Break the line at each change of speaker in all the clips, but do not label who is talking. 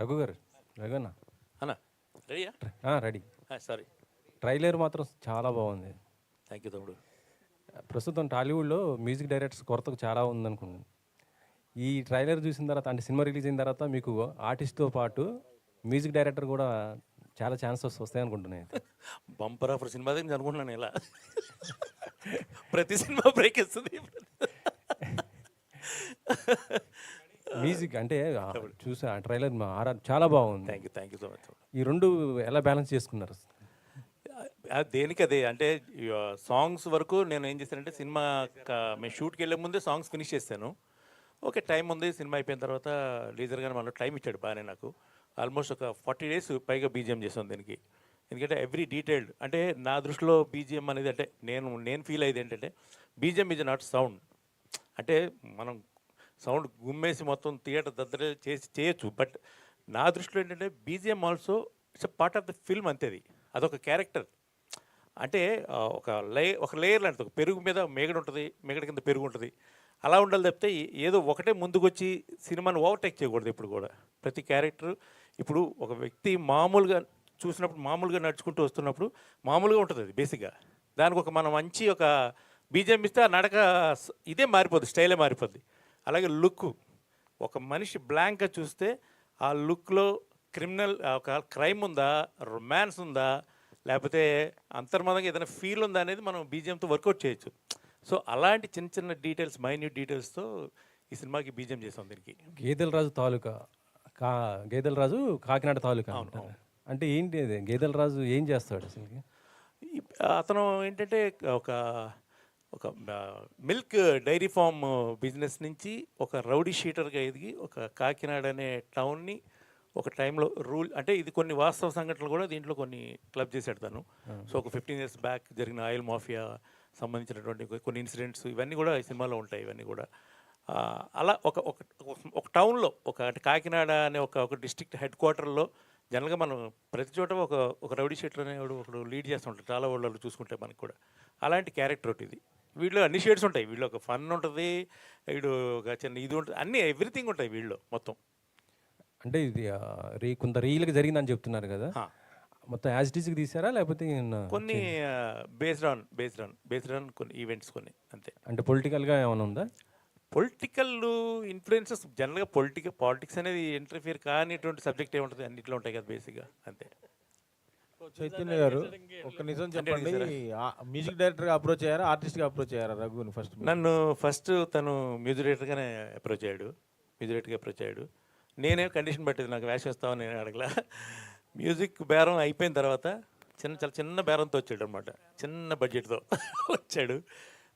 రఘు గారు, రఘున్న
అన్న రెడీయా?
రెడీ.
సారీ,
ట్రైలర్ మాత్రం చాలా బాగుంది.
థ్యాంక్ యూ తమ్ముడు.
ప్రస్తుతం టాలీవుడ్లో మ్యూజిక్ డైరెక్టర్స్ కొరత చాలా ఉందనుకుంటున్నాను. ఈ ట్రైలర్ చూసిన తర్వాత, అంటే సినిమా రిలీజ్ అయిన తర్వాత మీకు ఆర్టిస్ట్తో పాటు మ్యూజిక్ డైరెక్టర్ కూడా చాలా ఛాన్సెస్ వస్తాయి అనుకుంటున్నాయి.
బంపర్ ఆఫర్ సినిమా దగ్గర అనుకుంటున్నాను ఇలా ప్రతి సినిమా బ్రేక్ ఇస్తుంది.
మ్యూజిక్ అంటే చూసా ఆ ట్రైలర్ చాలా బాగుంది.
Thank you so much.
ఈ రెండు ఎలా బ్యాలెన్స్ చేసుకున్నారు?
దేనికి అదే అంటే సాంగ్స్ వరకు నేను ఏం చేశానంటే సినిమా మేము షూట్కి వెళ్ళే ముందే సాంగ్స్ ఫినిష్ చేశాను. ఓకే, టైం ఉంది, సినిమా అయిపోయిన తర్వాత లీజర్గానే మనకు టైం ఇచ్చాడు బాగానే. నాకు ఆల్మోస్ట్ ఒక 40 days పైగా బీజిఎం చేసాం దీనికి. ఎందుకంటే ఎవ్రీ డీటెయిల్డ్, అంటే నా దృష్టిలో బీజిఎం అనేది అంటే నేను ఫీల్ అయ్యేది ఏంటంటే బీజిఎం ఈజ్ నాట్ సౌండ్. అంటే మనం సౌండ్ గుమ్మేసి మొత్తం థియేటర్ దగ్గర చేయొచ్చు, బట్ నా దృష్టిలో ఏంటంటే BGM also it's a part of the film. అంతేది అదొక క్యారెక్టర్. అంటే ఒక లేయర్ లాంటిది. ఒక పెరుగు మీద మేగడ ఉంటుంది, మేగడ కింద పెరుగు ఉంటుంది, అలా ఉండాలి తప్పితే ఏదో ఒకటే ముందుకు వచ్చి సినిమాను ఓవర్టేక్ చేయకూడదు ఎప్పుడు కూడా. ప్రతి క్యారెక్టర్ ఇప్పుడు ఒక వ్యక్తి మామూలుగా చూసినప్పుడు, మామూలుగా నడుచుకుంటూ వస్తున్నప్పుడు మామూలుగా ఉంటుంది అది బేసిక్గా. దానికి ఒక మనం మంచి ఒక బీజిఎం ఇస్తే ఆ నడక ఇదే మారిపోద్ది, స్టైలే మారిపోద్ది. అలాగే లుక్, ఒక మనిషి బ్లాంక్గా చూస్తే ఆ లుక్లో ఒక క్రైమ్ ఉందా, రొమాన్స్ ఉందా, లేకపోతే అంతర్మదంగా ఏదైనా ఫీల్ ఉందా అనేది మనం బీజిఎంతో వర్కౌట్ చేయొచ్చు. సో అలాంటి చిన్న చిన్న డీటెయిల్స్, మైన్యూట్ డీటెయిల్స్తో ఈ సినిమాకి బీజిఎం చేసాం. దీనికి
గేదెలరాజు తాలూకా గేదెలరాజు కాకినాడ తాలూకా అంటే ఏంటి? అది గేదెలరాజు ఏం చేస్తాడు అసలు?
అతను ఏంటంటే ఒక ఒక మిల్క్ డైరీ ఫామ్ బిజినెస్ నుంచి ఒక రౌడీ షీటర్గా ఎదిగి ఒక కాకినాడ అనే టౌన్ని ఒక టైంలో రూల్, అంటే ఇది కొన్ని వాస్తవ సంఘటనలు కూడా దీంట్లో కొన్ని క్లబ్ చేశాడు తను. సో ఒక 15 years బ్యాక్ జరిగిన ఆయిల్ మాఫియా సంబంధించినటువంటి కొన్ని ఇన్సిడెంట్స్ ఇవన్నీ కూడా ఈ సినిమాలో ఉంటాయి. ఇవన్నీ కూడా అలా ఒక టౌన్లో అంటే కాకినాడ అనే ఒక డిస్ట్రిక్ట్ హెడ్ క్వార్టర్లో జనరల్గా మనం ప్రతి చోట ఒక రౌడీ షీటర్ అనేవాడు ఒకడు లీడ్ చేస్తుంటాడు చాలా వాళ్ళు చూసుకుంటే మనకి కూడా. అలాంటి క్యారెక్టర్ ఒకటి ఇది. వీళ్ళు అన్ని షేడ్స్ ఉంటాయి. వీళ్ళు ఒక ఫన్ ఉంటుంది, వీడు ఒక చిన్న ఇది ఉంటుంది, అన్నీ ఎవ్రీథింగ్ ఉంటాయి వీళ్ళు మొత్తం.
అంటే ఇది కొంత రియల్గా జరిగిందని చెప్తున్నారు కదా, మొత్తం యాజ్ ఇట్ ఈస్కి తీసారా లేకపోతే
కొన్ని బేస్డ్ ఆన్ కొన్ని ఈవెంట్స్ కొన్ని అంతే.
అంటే పొలిటికల్గా ఏమైనా ఉందా?
పొలిటికల్ ఇన్ఫ్లుయెన్సెస్ జనరల్గా పాలిటిక్స్ అనేది ఇంటర్ఫియర్ కానిటువంటి సబ్జెక్ట్ ఏముంటుంది, అన్నింటిలో ఉంటాయి కదా బేసిక్గా, అంతే.
చైతన్య గారు, ఒక నిజం చెప్పండి, మ్యూజిక్ డైరెక్టర్గా అప్రోచ్ అయ్యారా, ఆర్టిస్ట్గా అప్రోచ్ అయ్యారా రఘుని?
నన్ను ఫస్ట్ తను మ్యూజిక్ డైరెక్టర్గానే అప్రోచ్ అయ్యాడు. నేనే కండిషన్ పెట్టేది, నాకు వేషం ఇస్తామని నేను అడగలా. మ్యూజిక్ బేరం అయిపోయిన తర్వాత చాలా చిన్న బేరంతో వచ్చాడు అనమాట, చిన్న బడ్జెట్తో వచ్చాడు.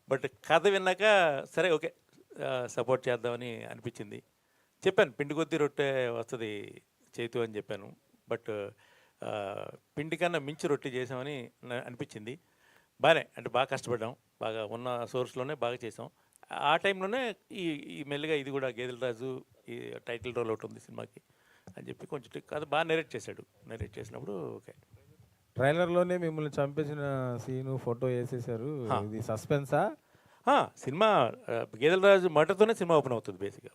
బట్ కథ విన్నాక సరే ఓకే సపోర్ట్ చేద్దామని అనిపించింది. చెప్పాను పిండి కొద్దీ రొట్టె వస్తుంది చేతు అని చెప్పాను. బట్ పిండి కన్నా మించి రొట్టె చేసామని అనిపించింది. బాగా కష్టపడ్డాం, బాగా ఉన్న సోర్స్లోనే బాగా చేసాం. ఆ టైంలోనే ఈ మెల్లిగా ఇది కూడా గేదెలరాజు ఈ టైటిల్ రోల్ ఒకటి ఉంది సినిమాకి అని చెప్పి కొంచెం కథ బాగా నెరేట్ చేసినప్పుడు ఓకే.
ట్రైలర్లోనే మిమ్మల్ని చంపేసిన సీను ఫోటో వేసేసారు, ఇది సస్పెన్సా?
సినిమా గేదెలరాజు మర్డర్తోనే సినిమా ఓపెన్ అవుతుంది బేసిక్గా.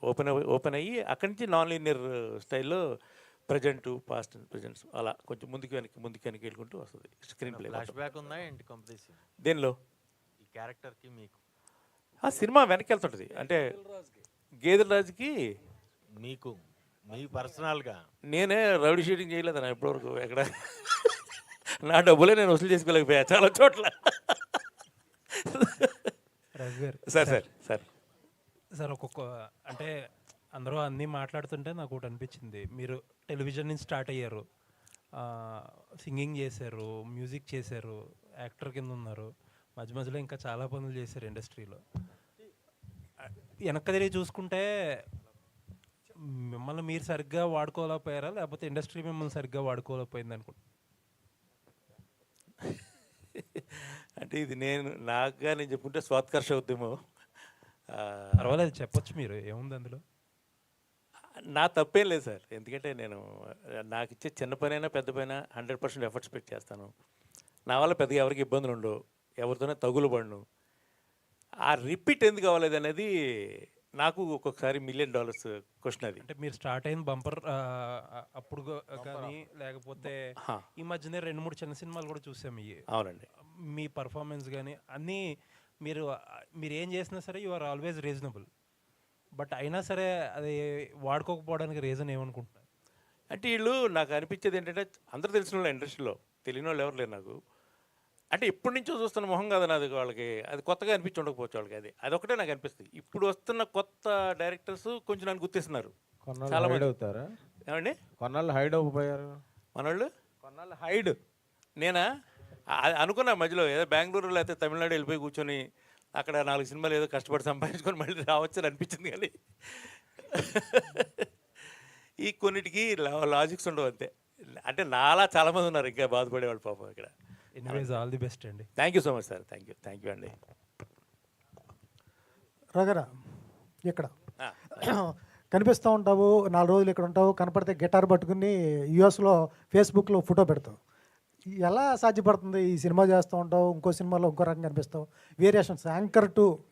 ఓపెన్ అయ్యి అక్కడి నుంచి నాన్ లీనియర్ స్టైల్లో ప్రజెంట్, పాస్ట్, ప్రజెంట్స్ అలా కొంచెం ముందుకు వెనక్కి వెళ్ళుకుంటూ వస్తుంది. స్క్రీన్ ప్లే
ఫ్లాష్ బ్యాక్ ఉందా ఏంటి కంప్లీట్
దేనిలో?
ఈ క్యారెక్టర్కి మీకు
ఆ సినిమా వెనక్కి వెళ్తుంటుంది. అంటే గేదెలరాజుకి
మీకు మీ పర్సనల్గా
నేనే రౌడీ షీటింగ్ చేయలేదు నా ఇప్పటివరకు ఎక్కడ. నా డబ్బులే నేను వసూలు చేసుకోలేకపోయా చాలా చోట్ల.
సార్ ఒక్కొక్క అంటే అందరూ అన్నీ మాట్లాడుతుంటే నాకు ఒకటి అనిపించింది. మీరు టెలివిజన్ నుంచి స్టార్ట్ అయ్యారు, సింగింగ్ చేశారు, మ్యూజిక్ చేశారు, యాక్టర్ కింద ఉన్నారు, మధ్యలో ఇంకా చాలా పనులు చేశారు ఇండస్ట్రీలో. వెనక్కి తిరిగి చూసుకుంటే మిమ్మల్ని మీరు సరిగ్గా వాడుకోలేకపోయారా, లేకపోతే ఇండస్ట్రీ మిమ్మల్ని సరిగ్గా వాడుకోలేకపోయింది అనుకుంటా?
అంటే ఇది నాకుగా నేను చెప్పుకుంటే స్వాత్కర్ష అవుద్దేమో.
పర్వాలేదు చెప్పొచ్చు, మీరు ఏముంది అందులో.
నా తప్పేం లేదు సార్, ఎందుకంటే నాకు ఇచ్చే చిన్న పనైనా పెద్ద పైన 100% ఎఫర్ట్స్ పెట్టి చేస్తాను. నా వల్ల పెద్దగా ఎవరికి ఇబ్బందులు ఉండవు, ఎవరితోనే తగులు పడను. ఆ రిపీట్ ఎందుకు అవ్వలేదు అనేది నాకు ఒక్కొక్కసారి $1 మిలియన్ క్వశ్చన్ అది.
అంటే మీరు స్టార్ట్ అయిన బంపర్ అప్పుడు కానీ లేకపోతే
హా,
ఈ మధ్యనే 2-3 చిన్న సినిమాలు కూడా చూసాం ఇవి.
అవునండి.
మీ పర్ఫార్మెన్స్ కానీ అన్నీ మీరు ఏం చేసినా సరే you are always reasonable. But అయినా సరే అది వాడుకోకపోవడానికి రీజన్ ఏమనుకుంటున్నారు?
అంటే వీళ్ళు నాకు అనిపించేది ఏంటంటే అందరూ తెలిసిన వాళ్ళు ఇండస్ట్రీలో, తెలియని వాళ్ళు ఎవరు లేరు నాకు. అంటే ఎప్పటి నుంచో చూస్తున్న మొహం కదా నాది, వాళ్ళకి అది కొత్తగా అనిపించి ఉండకపోవచ్చు వాళ్ళకి. అదొకటే నాకు అనిపిస్తుంది. ఇప్పుడు వస్తున్న కొత్త డైరెక్టర్స్ కొంచెం నన్ను గుర్తిస్తున్నారు.
కొన్నాళ్ళు
చాలా
హైడ్
మంది.
అవుతారా?
ఏమండి
కొన్నాళ్ళు హైడ్ అవ్వకపోయారు?
మనోళ్ళు?
కొన్నాళ్ళు హైడ్.
నేనా అనుకున్నా మధ్యలో ఏదో బెంగళూరు లేకపోతే తమిళనాడు వెళ్ళిపోయి కూర్చొని అక్కడ 4 సినిమాలు ఏదో కష్టపడి సంపాదించుకొని మళ్ళీ రావచ్చని అనిపించింది. కానీ ఈ కొన్నిటికి లాజిక్స్ ఉండవు అంతే. అంటే నాలా చాలామంది ఉన్నారు ఇంకా బాధపడేవాళ్ళు పాపం ఇక్కడ.
ఎనీవేస్ ఆల్ ది బెస్ట్ అండి.
Thank you so much sir. Thank you అండి.
రగరా ఇక్కడ
ఆ,
కనిపిస్తూ ఉంటావు, 4 రోజులు ఇక్కడ ఉంటావు, కనపడితే గిటార్ పట్టుకుని యూఎస్లో ఫేస్బుక్లో ఫోటో పెడతావు. ఎలా సాధ్యపడుతుంది? ఈ సినిమా చేస్తూ ఉంటావు, ఇంకో సినిమాలో ఇంకో రకంగా కనిపిస్తావు, వేరియేషన్స్.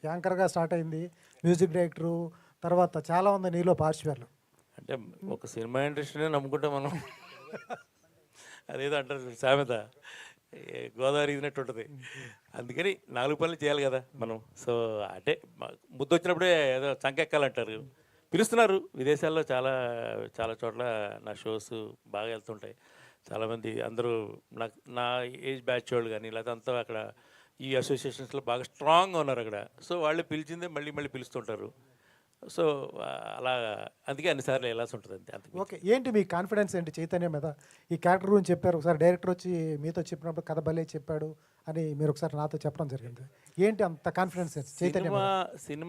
యాంకర్గా స్టార్ట్ అయింది, మ్యూజిక్ డైరెక్టరు, తర్వాత చాలా ఉంది నీలో పార్శ్వాలు.
అంటే ఒక సినిమా ఇండస్ట్రీనే నమ్ముకుంటే మనం అదేదో అంటారు సామెత, గోదావరి ఇదినట్టు ఉంటుంది. అందుకని 4 పనులు చేయాలి కదా మనం. సో అంటే ముద్దు వచ్చినప్పుడే ఏదో చంకెక్కాలంటారు. పిలుస్తున్నారు విదేశాల్లో చాలా చాలా చోట్ల నా షోస్ బాగా వెళ్తుంటాయి. చాలామంది అందరూ నా ఏజ్ బ్యాచ్ వాళ్ళు కానీ లేకపోతే అంతా అక్కడ ఈ అసోసియేషన్స్లో బాగా స్ట్రాంగ్గా ఉన్నారు అక్కడ. సో వాళ్ళు పిలిచిందే మళ్ళీ మళ్ళీ పిలుస్తుంటారు. సో అలా అందుకే అన్నిసార్లు వెళ్ళాల్సి ఉంటుంది అంతే. అంతే.
ఓకే, ఏంటి మీ కాన్ఫిడెన్స్ ఏంటి చైతన్య మీద? ఈ క్యారెక్టర్ గురించి చెప్పారు, ఒకసారి డైరెక్టర్ వచ్చి మీతో చెప్పినప్పుడు కథ భలే చెప్పాడు అని మీరు ఒకసారి నాతో చెప్పడం జరిగింది. ఏంటి అంత కాన్ఫిడెన్స్ చైతన్య మీద?
సినిమా